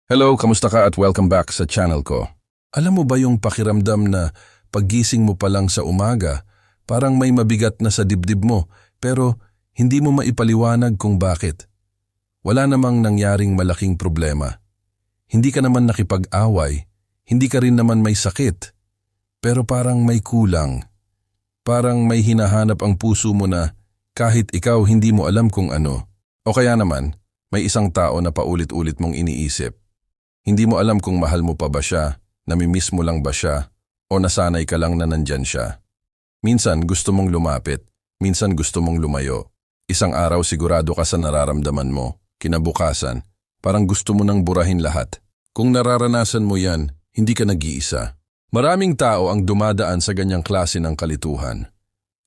Hello, kamusta ka at welcome back sa channel ko. Alam mo ba yung pakiramdam na paggising mo pa lang sa umaga, parang may mabigat na sa dibdib mo, pero hindi mo maipaliwanag kung bakit. Wala namang nangyaring malaking problema. Hindi ka naman nakipag-away, hindi ka rin naman may sakit. Pero parang may kulang. Parang may hinahanap ang puso mo na kahit ikaw hindi mo alam kung ano. O kaya naman, may isang tao na paulit-ulit mong iniisip. Hindi mo alam kung mahal mo pa ba siya, namimiss mo lang ba siya, o nasanay ka lang na nandyan siya. Minsan gusto mong lumapit, minsan gusto mong lumayo. Isang araw sigurado ka sa nararamdaman mo, kinabukasan, parang gusto mo nang burahin lahat. Kung nararanasan mo yan, hindi ka nag-iisa. Maraming tao ang dumadaan sa ganyang klase ng kalituhan.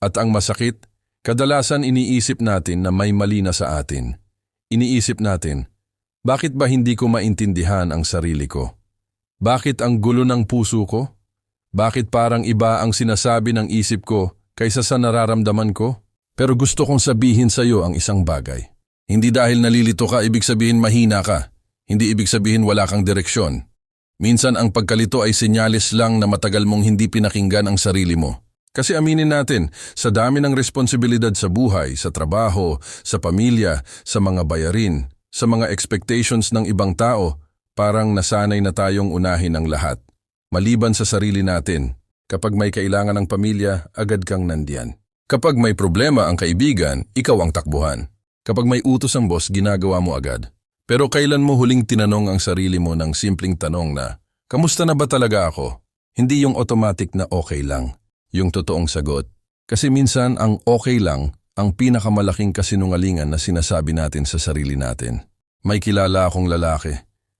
At ang masakit, kadalasan iniisip natin na may mali na sa atin. Iniisip natin, bakit ba hindi ko maintindihan ang sarili ko? Bakit ang gulo ng puso ko? Bakit parang iba ang sinasabi ng isip ko kaysa sa nararamdaman ko? Pero gusto kong sabihin sa iyo ang isang bagay. Hindi dahil nalilito ka, ibig sabihin mahina ka. Hindi ibig sabihin wala kang direksyon. Minsan ang pagkalito ay senyalis lang na matagal mong hindi pinakinggan ang sarili mo. Kasi aminin natin, sa dami ng responsibilidad sa buhay, sa trabaho, sa pamilya, sa mga bayarin, sa mga expectations ng ibang tao, parang nasanay na tayong unahin ang lahat. Maliban sa sarili natin, kapag may kailangan ng pamilya, agad kang nandiyan. Kapag may problema ang kaibigan, ikaw ang takbuhan. Kapag may utos ang boss, ginagawa mo agad. Pero kailan mo huling tinanong ang sarili mo ng simpleng tanong na, kamusta na ba talaga ako? Hindi yung automatic na okay lang, yung totoong sagot. Kasi minsan ang okay lang, ang pinakamalaking kasinungalingan na sinasabi natin sa sarili natin. May kilala akong lalaki.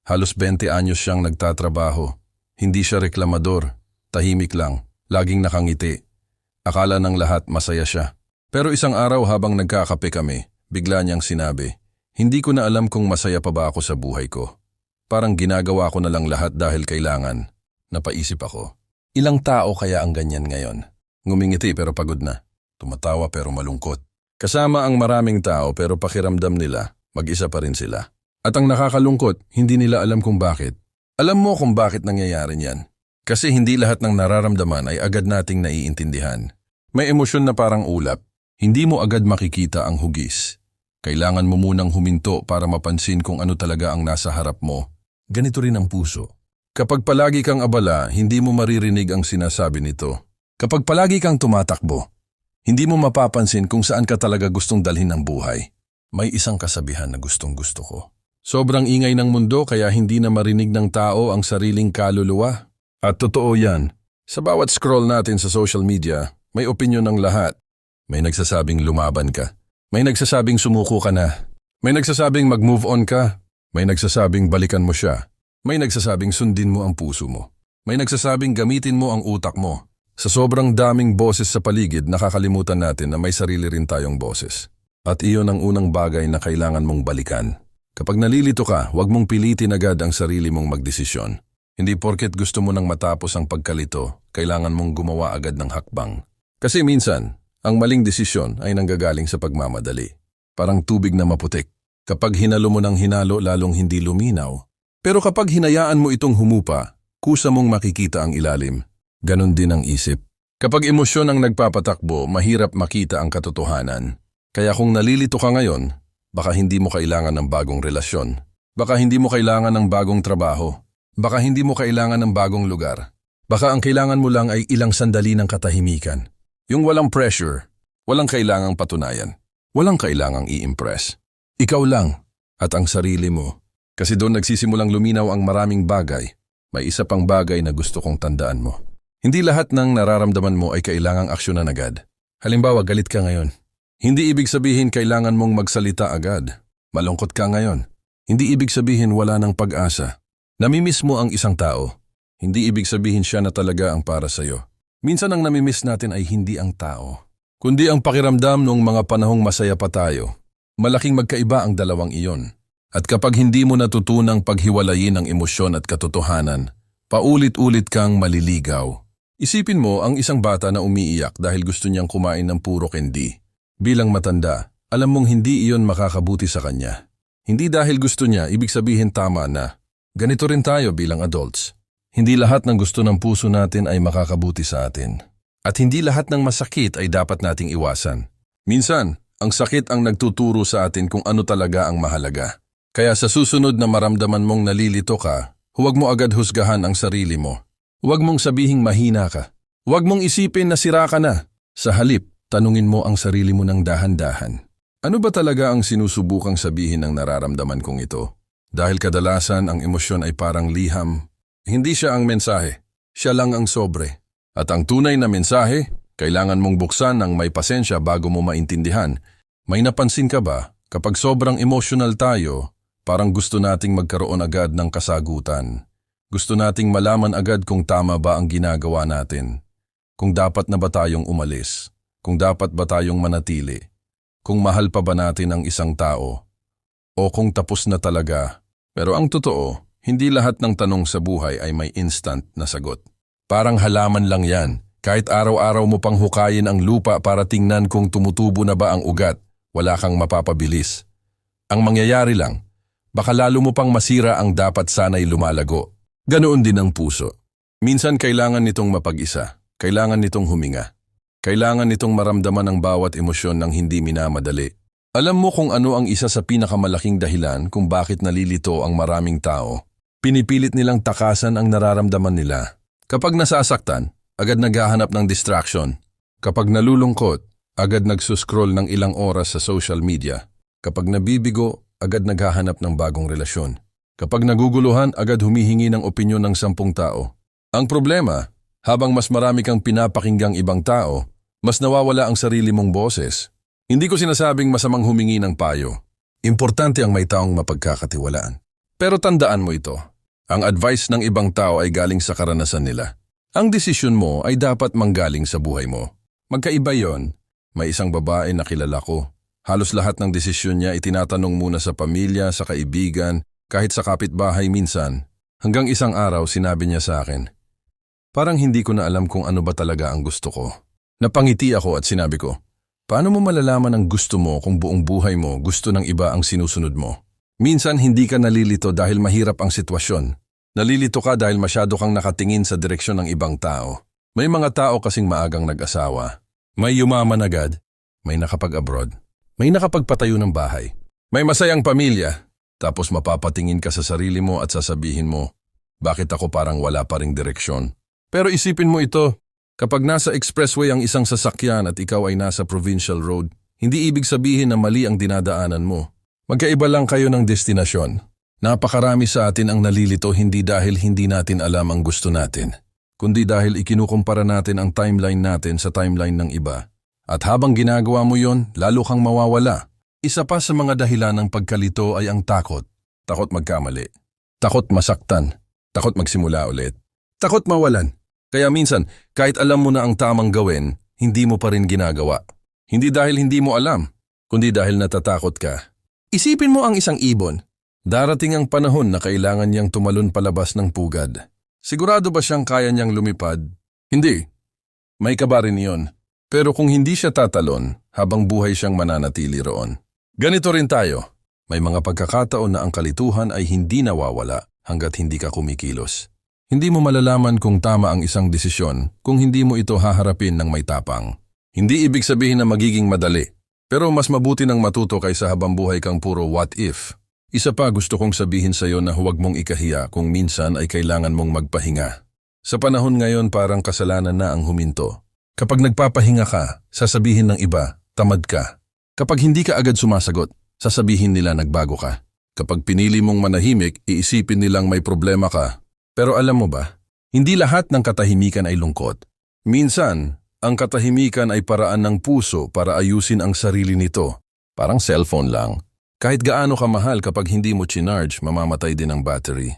Halos 20 anyos siyang nagtatrabaho. Hindi siya reklamador. Tahimik lang. Laging nakangiti. Akala ng lahat masaya siya. Pero isang araw habang nagkakape kami, bigla niyang sinabi, hindi ko na alam kung masaya pa ba ako sa buhay ko. Parang ginagawa ko na lang lahat dahil kailangan. Napaisip ako. Ilang tao kaya ang ganyan ngayon? Ngumingiti pero pagod na. Tumatawa pero malungkot. Kasama ang maraming tao pero pakiramdam nila, mag-isa pa rin sila. At ang nakakalungkot, hindi nila alam kung bakit. Alam mo kung bakit nangyayari niyan. Kasi hindi lahat ng nararamdaman ay agad nating naiintindihan. May emosyon na parang ulap. Hindi mo agad makikita ang hugis. Kailangan mo munang huminto para mapansin kung ano talaga ang nasa harap mo. Ganito rin ang puso. Kapag palagi kang abala, hindi mo maririnig ang sinasabi nito. Kapag palagi kang tumatakbo, hindi mo mapapansin kung saan ka talaga gustong dalhin ng buhay. May isang kasabihan na gustong-gusto ko. Sobrang ingay ng mundo kaya hindi na marinig ng tao ang sariling kaluluwa. At totoo yan. Sa bawat scroll natin sa social media, may opinyon ng lahat. May nagsasabing lumaban ka. May nagsasabing sumuko ka na. May nagsasabing mag-move on ka. May nagsasabing balikan mo siya. May nagsasabing sundin mo ang puso mo. May nagsasabing gamitin mo ang utak mo. Sa sobrang daming boses sa paligid, nakakalimutan natin na may sarili rin tayong boses. At iyon ang unang bagay na kailangan mong balikan. Kapag nalilito ka, huwag mong pilitin agad ang sarili mong magdesisyon. Hindi porket gusto mo nang matapos ang pagkalito, kailangan mong gumawa agad ng hakbang. Kasi minsan, ang maling desisyon ay nanggagaling sa pagmamadali. Parang tubig na maputik. Kapag hinalo mo ng hinalo, lalong hindi luminaw. Pero kapag hinayaan mo itong humupa, kusa mong makikita ang ilalim. Ganon din ang isip. Kapag emosyon ang nagpapatakbo, mahirap makita ang katotohanan. Kaya kung nalilito ka ngayon, baka hindi mo kailangan ng bagong relasyon. Baka hindi mo kailangan ng bagong trabaho. Baka hindi mo kailangan ng bagong lugar. Baka ang kailangan mo lang ay ilang sandali ng katahimikan. Yung walang pressure, walang kailangang patunayan. Walang kailangang i-impress. Ikaw lang at ang sarili mo. Kasi doon nagsisimulang luminaw ang maraming bagay. May isa pang bagay na gusto kong tandaan mo. Hindi lahat ng nararamdaman mo ay kailangang aksyonan agad. Halimbawa, galit ka ngayon. Hindi ibig sabihin kailangan mong magsalita agad. Malungkot ka ngayon. Hindi ibig sabihin wala ng pag-asa. Namimiss mo ang isang tao. Hindi ibig sabihin siya na talaga ang para sa'yo. Minsan ang namimiss natin ay hindi ang tao, kundi ang pakiramdam noong mga panahong masaya pa tayo. Malaking magkaiba ang dalawang iyon. At kapag hindi mo natutunang paghiwalayin ang emosyon at katotohanan, paulit-ulit kang maliligaw. Isipin mo ang isang bata na umiiyak dahil gusto niyang kumain ng puro candy. Bilang matanda, alam mong hindi iyon makakabuti sa kanya. Hindi dahil gusto niya, ibig sabihin tama na. Ganito rin tayo bilang adults. Hindi lahat ng gusto ng puso natin ay makakabuti sa atin. At hindi lahat ng masakit ay dapat nating iwasan. Minsan, ang sakit ang nagtuturo sa atin kung ano talaga ang mahalaga. Kaya sa susunod na maramdaman mong nalilito ka, huwag mo agad husgahan ang sarili mo. Huwag mong sabihing mahina ka. Huwag mong isipin na sira ka na. Sa halip, tanungin mo ang sarili mo ng dahan-dahan. Ano ba talaga ang sinusubukang sabihin ng nararamdaman kong ito? Dahil kadalasan ang emosyon ay parang liham. Hindi siya ang mensahe. Siya lang ang sobre. At ang tunay na mensahe, kailangan mong buksan ng may pasensya bago mo maintindihan. May napansin ka ba, kapag sobrang emotional tayo, parang gusto nating magkaroon agad ng kasagutan. Gusto nating malaman agad kung tama ba ang ginagawa natin. Kung dapat na ba tayong umalis. Kung dapat ba tayong manatili. Kung mahal pa ba natin ang isang tao. O kung tapos na talaga. Pero ang totoo, hindi lahat ng tanong sa buhay ay may instant na sagot. Parang halaman lang yan. Kahit araw-araw mo pang hukayin ang lupa para tingnan kung tumutubo na ba ang ugat, wala kang mapapabilis. Ang mangyayari lang, baka lalo mo pang masira ang dapat sana'y lumalago. Ganoon din ang puso. Minsan kailangan nitong mapag-isa. Kailangan nitong huminga. Kailangan nitong maramdaman ang bawat emosyon ng hindi minamadali. Alam mo kung ano ang isa sa pinakamalaking dahilan kung bakit nalilito ang maraming tao? Pinipilit nilang takasan ang nararamdaman nila. Kapag nasasaktan, agad naghahanap ng distraction. Kapag nalulungkot, agad nagsuscroll ng ilang oras sa social media. Kapag nabibigo, agad naghahanap ng bagong relasyon. Kapag naguguluhan, agad humihingi ng opinyon ng 10 tao. Ang problema, habang mas marami kang pinapakinggang ibang tao, mas nawawala ang sarili mong boses. Hindi ko sinasabing masamang humingi ng payo. Importante ang may taong mapagkakatiwalaan. Pero tandaan mo ito, ang advice ng ibang tao ay galing sa karanasan nila. Ang desisyon mo ay dapat manggaling sa buhay mo. Magkaiba yon. May isang babae na kilala ko. Halos lahat ng desisyon niya itinatanong muna sa pamilya, sa kaibigan, kahit sa kapitbahay minsan. Hanggang isang araw sinabi niya sa akin, parang hindi ko na alam kung ano ba talaga ang gusto ko. Napangiti ako at sinabi ko, paano mo malalaman ang gusto mo kung buong buhay mo gusto ng iba ang sinusunod mo? Minsan hindi ka nalilito dahil mahirap ang sitwasyon. Nalilito ka dahil masyado kang nakatingin sa direksyon ng ibang tao. May mga tao kasing maagang nag-asawa. May yumaman agad. May nakapag-abroad. May nakapagpatayo ng bahay. May masayang pamilya. Tapos mapapatingin ka sa sarili mo at sasabihin mo, bakit ako parang wala pa ring direksyon? Pero isipin mo ito, kapag nasa expressway ang isang sasakyan at ikaw ay nasa provincial road, hindi ibig sabihin na mali ang dinadaanan mo. Magkaiba lang kayo ng destinasyon. Napakarami sa atin ang nalilito hindi dahil hindi natin alam ang gusto natin, kundi dahil ikinukumpara natin ang timeline natin sa timeline ng iba. At habang ginagawa mo yon, lalo kang mawawala. Isa pa sa mga dahilan ng pagkalito ay ang takot. Takot magkamali. Takot masaktan. Takot magsimula ulit. Takot mawalan. Kaya minsan, kahit alam mo na ang tamang gawin, hindi mo pa rin ginagawa. Hindi dahil hindi mo alam, kundi dahil natatakot ka. Isipin mo ang isang ibon. Darating ang panahon na kailangan niyang tumalon palabas ng pugad. Sigurado ba siyang kaya niyang lumipad? Hindi. May kaba rin iyon. Pero kung hindi siya tatalon, habang buhay siyang mananatili roon. Ganito rin tayo. May mga pagkakataon na ang kalituhan ay hindi nawawala hanggat hindi ka kumikilos. Hindi mo malalaman kung tama ang isang desisyon kung hindi mo ito haharapin ng may tapang. Hindi ibig sabihin na magiging madali. Pero mas mabuti ng matuto kaysa habang buhay kang puro what if. Isa pa gusto kong sabihin sa iyo na huwag mong ikahiya kung minsan ay kailangan mong magpahinga. Sa panahon ngayon parang kasalanan na ang huminto. Kapag nagpapahinga ka, sasabihin ng iba, tamad ka. Kapag hindi ka agad sumasagot, sasabihin nila nagbago ka. Kapag pinili mong manahimik, iisipin nilang may problema ka. Pero alam mo ba, hindi lahat ng katahimikan ay lungkot. Minsan, ang katahimikan ay paraan ng puso para ayusin ang sarili nito. Parang cellphone lang. Kahit gaano ka mahal kapag hindi mo chinarge, mamamatay din ang battery.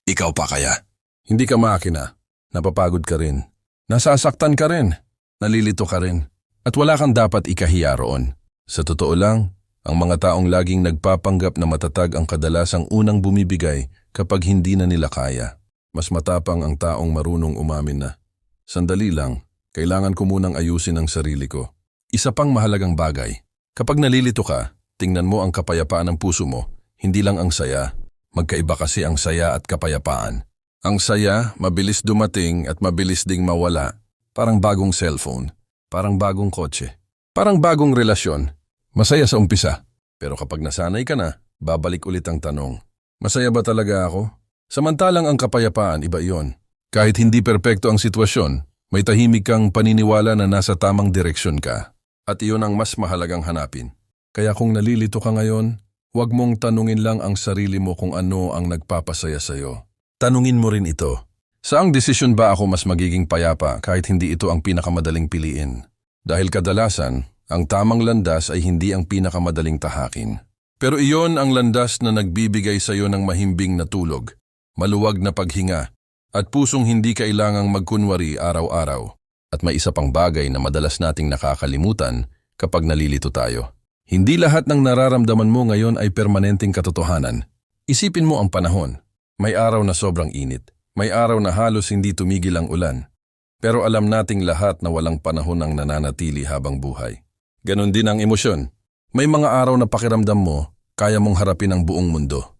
Ikaw pa kaya? Hindi ka makina. Napapagod ka rin. Nasasaktan ka rin. Nalilito ka rin. At wala kang dapat ikahiya roon. Sa totoo lang, ang mga taong laging nagpapanggap na matatag ang kadalasang unang bumibigay kapag hindi na nila kaya. Mas matapang ang taong marunong umamin na. Sandali lang, kailangan ko munang ayusin ang sarili ko. Isa pang mahalagang bagay, kapag nalilito ka, tingnan mo ang kapayapaan ng puso mo, hindi lang ang saya. Magkaiba kasi ang saya at kapayapaan. Ang saya, mabilis dumating at mabilis ding mawala. Parang bagong cellphone, parang bagong kotse, parang bagong relasyon. Masaya sa umpisa, pero kapag nasanay ka na, babalik ulit ang tanong. Masaya ba talaga ako? Samantalang ang kapayapaan, iba iyon. Kahit hindi perpekto ang sitwasyon, may tahimik kang paniniwala na nasa tamang direksyon ka. At iyon ang mas mahalagang hanapin. Kaya kung nalilito ka ngayon, huwag mong tanungin lang ang sarili mo kung ano ang nagpapasaya sa'yo. Tanungin mo rin ito. Saang desisyon ba ako mas magiging payapa kahit hindi ito ang pinakamadaling piliin? Dahil kadalasan, ang tamang landas ay hindi ang pinakamadaling tahakin. Pero iyon ang landas na nagbibigay sa iyo ng mahimbing na tulog, maluwag na paghinga, at pusong hindi kailangang magkunwari araw-araw. At may isa pang bagay na madalas nating nakakalimutan kapag nalilito tayo. Hindi lahat ng nararamdaman mo ngayon ay permanenteng katotohanan. Isipin mo ang panahon. May araw na sobrang init. May araw na halos hindi tumigil ang ulan. Pero alam nating lahat na walang panahon ang nananatili habang buhay. Ganon din ang emosyon. May mga araw na pakiramdam mo, kaya mong harapin ang buong mundo.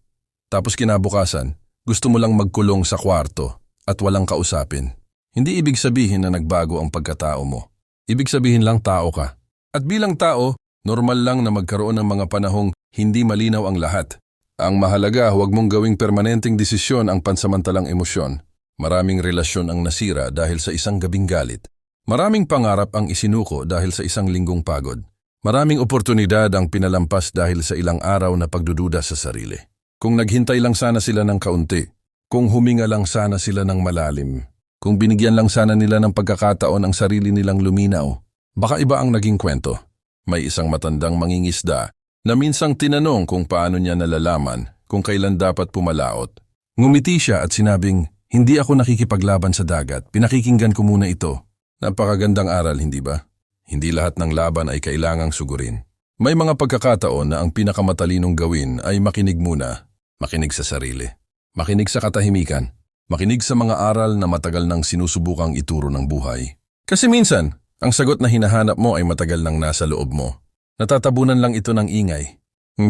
Tapos kinabukasan, gusto mo lang magkulong sa kwarto at walang kausapin. Hindi ibig sabihin na nagbago ang pagkatao mo. Ibig sabihin lang tao ka. At bilang tao, normal lang na magkaroon ng mga panahong hindi malinaw ang lahat. Ang mahalaga, huwag mong gawing permanenteng desisyon ang pansamantalang emosyon. Maraming relasyon ang nasira dahil sa isang gabing galit. Maraming pangarap ang isinuko dahil sa isang linggong pagod. Maraming oportunidad ang pinalampas dahil sa ilang araw na pagdududa sa sarili. Kung naghintay lang sana sila ng kaunti, kung huminga lang sana sila ng malalim, kung binigyan lang sana nila ng pagkakataon ang sarili nilang luminaw, baka iba ang naging kwento. May isang matandang mangingisda na minsang tinanong kung paano niya nalalaman kung kailan dapat pumalaot. Ngumiti siya at sinabing, "Hindi ako nakikipaglaban sa dagat, pinakikinggan ko muna ito." Napakagandang aral, hindi ba? Hindi lahat ng laban ay kailangang sugurin. May mga pagkakataon na ang pinakamatalinong gawin ay makinig muna, makinig sa sarili, makinig sa katahimikan, makinig sa mga aral na matagal nang sinusubukang ituro ng buhay. Kasi minsan, ang sagot na hinahanap mo ay matagal nang nasa loob mo. Natatabunan lang ito ng ingay,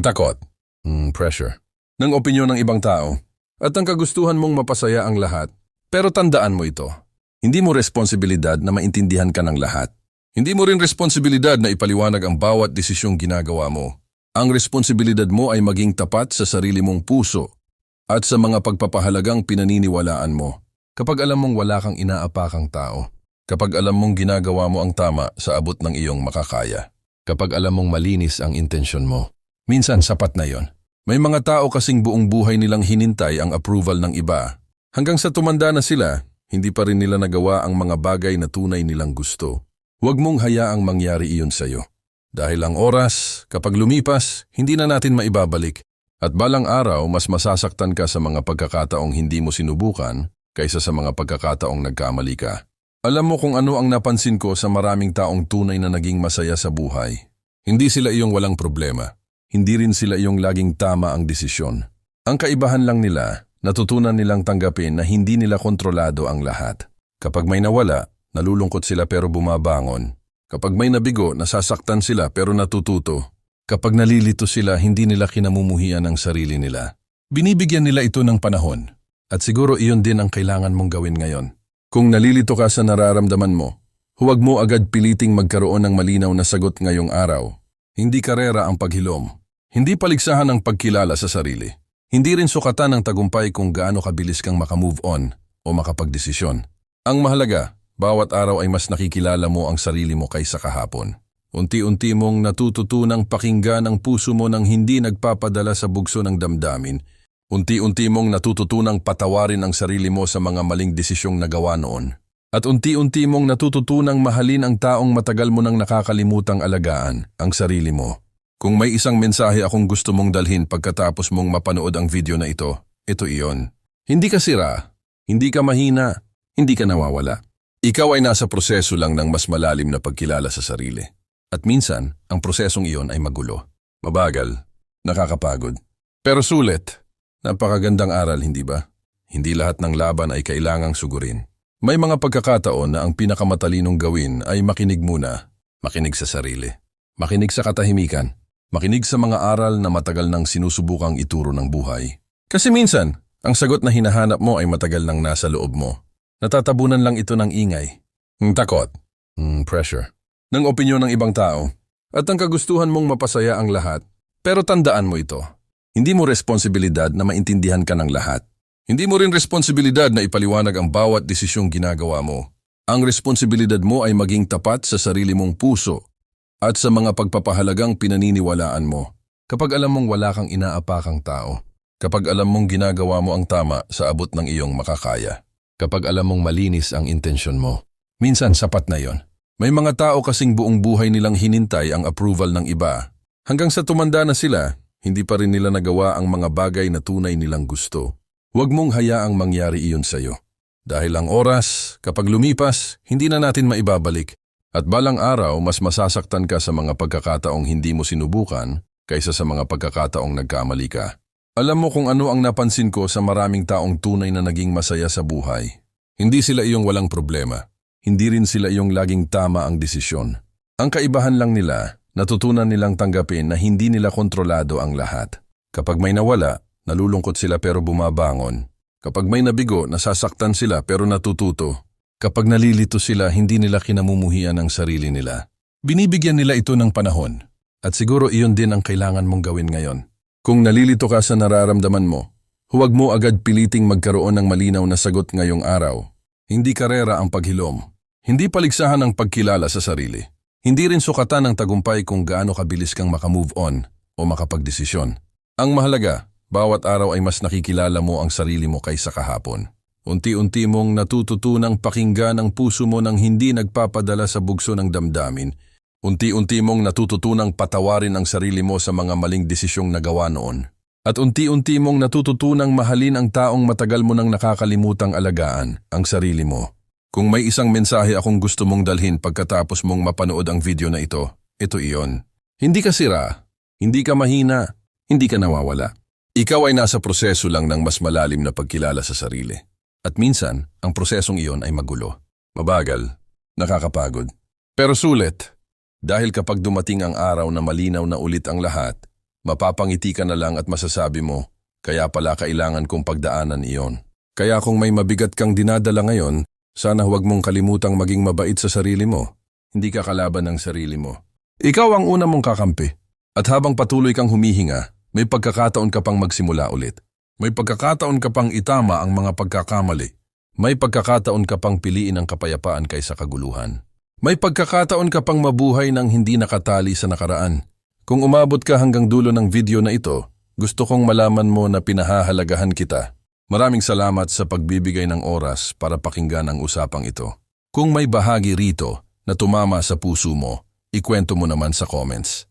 takot, pressure, ng opinyon ng ibang tao, at ang kagustuhan mong mapasaya ang lahat. Pero tandaan mo ito, hindi mo responsibilidad na maintindihan ka ng lahat. Hindi mo rin responsibilidad na ipaliwanag ang bawat desisyong ginagawa mo. Ang responsibilidad mo ay maging tapat sa sarili mong puso at sa mga pagpapahalagang pinaniniwalaan mo. Kapag alam mong wala kang inaapakang tao, kapag alam mong ginagawa mo ang tama sa abot ng iyong makakaya, kapag alam mong malinis ang intensyon mo, minsan sapat na yon. May mga tao kasing buong buhay nilang hinintay ang approval ng iba. Hanggang sa tumanda na sila, hindi pa rin nila nagawa ang mga bagay na tunay nilang gusto. Huwag mong hayaang mangyari iyon sa'yo. Dahil ang oras, kapag lumipas, hindi na natin maibabalik. At balang araw, mas masasaktan ka sa mga pagkakataong hindi mo sinubukan kaysa sa mga pagkakataong nagkamali ka. Alam mo kung ano ang napansin ko sa maraming taong tunay na naging masaya sa buhay. Hindi sila iyong walang problema. Hindi rin sila iyong laging tama ang desisyon. Ang kaibahan lang nila, natutunan nilang tanggapin na hindi nila kontrolado ang lahat. Kapag may nawala, nalulungkot sila pero bumabangon. Kapag may nabigo, nasasaktan sila pero natututo. Kapag nalilito sila, hindi nila kinamumuhian ang sarili nila. Binibigyan nila ito ng panahon. At siguro iyon din ang kailangan mong gawin ngayon. Kung nalilito ka sa nararamdaman mo, huwag mo agad piliting magkaroon ng malinaw na sagot ngayong araw. Hindi karera ang paghilom. Hindi paligsahan ang pagkilala sa sarili. Hindi rin sukatan ng tagumpay kung gaano kabilis kang makamove on o makapagdesisyon. Ang mahalaga, bawat araw ay mas nakikilala mo ang sarili mo kaysa kahapon. Unti-unti mong natututunang pakinggan ang puso mo nang hindi nagpapadala sa bugso ng damdamin. Unti-unti mong natututunang patawarin ang sarili mo sa mga maling desisyong nagawa noon. At unti-unti mong natututunang mahalin ang taong matagal mo nang nakakalimutang alagaan, ang sarili mo. Kung may isang mensahe akong gusto mong dalhin pagkatapos mong mapanood ang video na ito iyon. Hindi ka sira, hindi ka mahina, hindi ka nawawala. Ikaw ay nasa proseso lang ng mas malalim na pagkilala sa sarili. At minsan, ang prosesong iyon ay magulo, mabagal, nakakapagod. Pero sulit, napakagandang aral, hindi ba? Hindi lahat ng laban ay kailangang sugurin. May mga pagkakataon na ang pinakamatalinong gawin ay makinig muna, makinig sa sarili, makinig sa katahimikan, makinig sa mga aral na matagal nang sinusubukang ituro ng buhay. Kasi minsan, ang sagot na hinahanap mo ay matagal nang nasa loob mo. Natatabunan lang ito ng ingay, takot, pressure, ng opinyon ng ibang tao, at ang kagustuhan mong mapasaya ang lahat. Pero tandaan mo ito, hindi mo responsibilidad na maintindihan ka ng lahat. Hindi mo rin responsibilidad na ipaliwanag ang bawat desisyong ginagawa mo. Ang responsibilidad mo ay maging tapat sa sarili mong puso at sa mga pagpapahalagang pinaniniwalaan mo. Kapag alam mong wala kang inaapakang tao, kapag alam mong ginagawa mo ang tama sa abot ng iyong makakaya, kapag alam mong malinis ang intensyon mo, minsan sapat na yon. May mga tao kasing buong buhay nilang hinintay ang approval ng iba. Hanggang sa tumanda na sila, hindi pa rin nila nagawa ang mga bagay na tunay nilang gusto. Huwag mong hayaang mangyari iyon sa'yo. Dahil ang oras, kapag lumipas, hindi na natin maibabalik. At balang araw, mas masasaktan ka sa mga pagkakataong hindi mo sinubukan kaysa sa mga pagkakataong nagkamali ka. Alam mo kung ano ang napansin ko sa maraming taong tunay na naging masaya sa buhay. Hindi sila iyong walang problema. Hindi rin sila iyong laging tama ang desisyon. Ang kaibahan lang nila, natutunan nilang tanggapin na hindi nila kontrolado ang lahat. Kapag may nawala, nalulungkot sila pero bumabangon. Kapag may nabigo, nasasaktan sila pero natututo. Kapag nalilito sila, hindi nila kinamumuhian ang sarili nila. Binibigyan nila ito ng panahon. At siguro iyon din ang kailangan mong gawin ngayon. Kung nalilito ka sa nararamdaman mo, huwag mo agad piliting magkaroon ng malinaw na sagot ngayong araw. Hindi karera ang paghilom. Hindi paligsahan ang pagkilala sa sarili. Hindi rin sukatan ng tagumpay kung gaano kabilis kang makamove on o makapagdesisyon. Ang mahalaga, bawat araw ay mas nakikilala mo ang sarili mo kaysa kahapon. Unti-unti mong natututunang pakinggan ang puso mo nang hindi nagpapadala sa bugso ng damdamin. Unti-unti mong natututunang patawarin ang sarili mo sa mga maling desisyong nagawa noon. At unti-unti mong natututunang mahalin ang taong matagal mo nang nakakalimutang alagaan, ang sarili mo. Kung may isang mensahe akong gusto mong dalhin pagkatapos mong mapanood ang video na ito iyon. Hindi ka sira, hindi ka mahina, hindi ka nawawala. Ikaw ay nasa proseso lang ng mas malalim na pagkilala sa sarili. At minsan, ang prosesong iyon ay magulo, mabagal, nakakapagod. Pero sulit, dahil kapag dumating ang araw na malinaw na ulit ang lahat, mapapangiti ka na lang at masasabi mo, kaya pala kailangan kong pagdaanan iyon. Kaya kung may mabigat kang dinadala ngayon, sana huwag mong kalimutang maging mabait sa sarili mo. Hindi ka kalaban ng sarili mo. Ikaw ang una mong kakampi. At habang patuloy kang humihinga, may pagkakataon ka pang magsimula ulit. May pagkakataon ka pang itama ang mga pagkakamali. May pagkakataon ka pang piliin ang kapayapaan kaysa kaguluhan. May pagkakataon ka pang mabuhay ng hindi nakatali sa nakaraan. Kung umabot ka hanggang dulo ng video na ito, gusto kong malaman mo na pinahahalagahan kita. Maraming salamat sa pagbibigay ng oras para pakinggan ang usapang ito. Kung may bahagi rito na tumama sa puso mo, ikwento mo naman sa comments.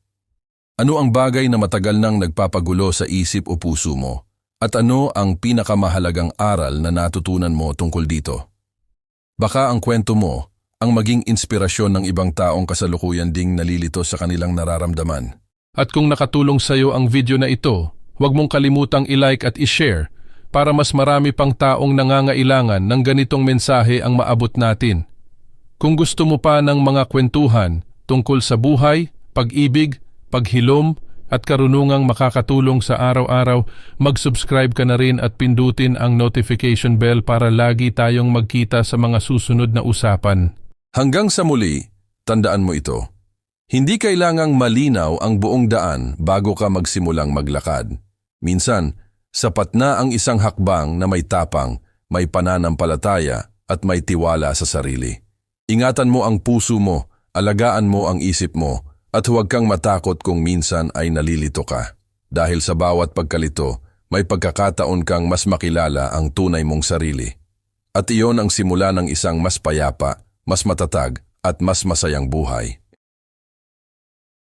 Ano ang bagay na matagal nang nagpapagulo sa isip o puso mo? At ano ang pinakamahalagang aral na natutunan mo tungkol dito? Baka ang kwento mo ang maging inspirasyon ng ibang taong kasalukuyan ding nalilito sa kanilang nararamdaman. At kung nakatulong sa iyo ang video na ito, huwag mong kalimutang i-like at i-share para mas marami pang taong nangangailangan ng ganitong mensahe ang maabot natin. Kung gusto mo pa ng mga kwentuhan tungkol sa buhay, pag-ibig, paghilom at karunungang makakatulong sa araw-araw, mag-subscribe ka na rin at pindutin ang notification bell para lagi tayong magkita sa mga susunod na usapan. Hanggang sa muli, tandaan mo ito. Hindi kailangang malinaw ang buong daan bago ka magsimulang maglakad. Minsan, sapat na ang isang hakbang na may tapang, may pananampalataya at may tiwala sa sarili. Ingatan mo ang puso mo, alagaan mo ang isip mo, at huwag kang matakot kung minsan ay nalilito ka. Dahil sa bawat pagkalito, may pagkakataon kang mas makilala ang tunay mong sarili. At iyon ang simula ng isang mas payapa, mas matatag at mas masayang buhay.